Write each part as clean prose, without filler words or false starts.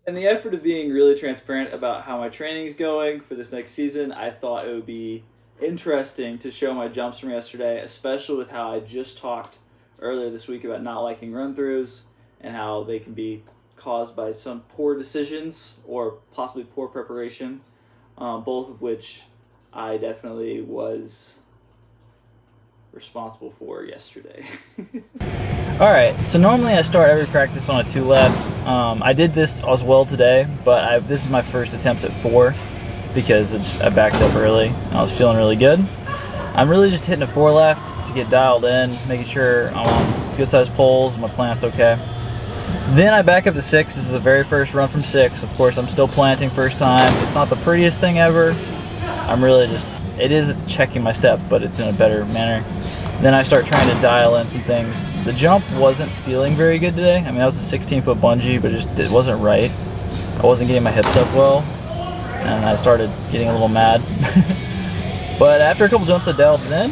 In the effort of being really transparent about how my training is going for this next season, I thought it would be interesting to show my jumps from yesterday, especially with how I just talked earlier this week about not liking run-throughs and how they can be caused by some poor decisions or possibly poor preparation, both of which I definitely was responsible for yesterday. Alright, so normally I start every practice on a 2 left. I did this as well today, but this is my first attempts at 4 because I backed up early and I was feeling really good. I'm really just hitting a 4 left to get dialed in, making sure I'm on good sized poles, my plant's okay. Then I back up to 6. This is the very first run from 6. Of course, I'm still planting first time. It's not the prettiest thing ever. It is checking my step, but it's in a better manner. Then I start trying to dial in some things. The jump wasn't feeling very good today. I mean, that was a 16-foot bungee, but it wasn't right. I wasn't getting my hips up well, and I started getting a little mad. But after a couple jumps, I dialed it in,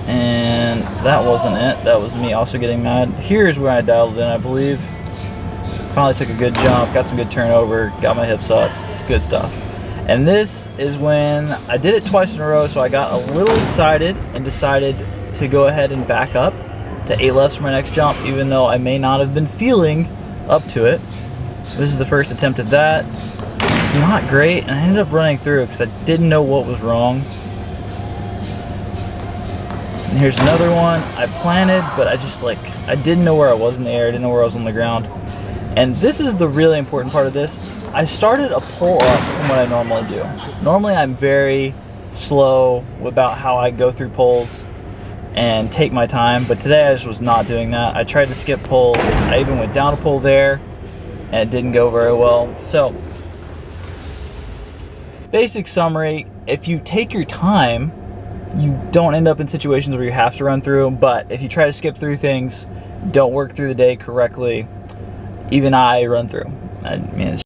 and that wasn't it. That was me also getting mad. Here's where I dialed it in, I believe. Finally took a good jump, got some good turnover, got my hips up, good stuff. And this is when I did it twice in a row, so I got a little excited and decided to go ahead and back up to 8 lefts for my next jump, even though I may not have been feeling up to it. This is the first attempt at that. It's not great, and I ended up running through because I didn't know what was wrong. And here's another one. I planted, but I didn't know where I was in the air, I didn't know where I was on the ground. And this is the really important part of this. I started a pull up from what I normally do. Normally I'm very slow about how I go through pulls and take my time, but today I just was not doing that. I tried to skip pulls. I even went down a pull there, and it didn't go very well. So, basic summary, if you take your time, you don't end up in situations where you have to run through, but if you try to skip through things, don't work through the day correctly, even I run through. I mean, it's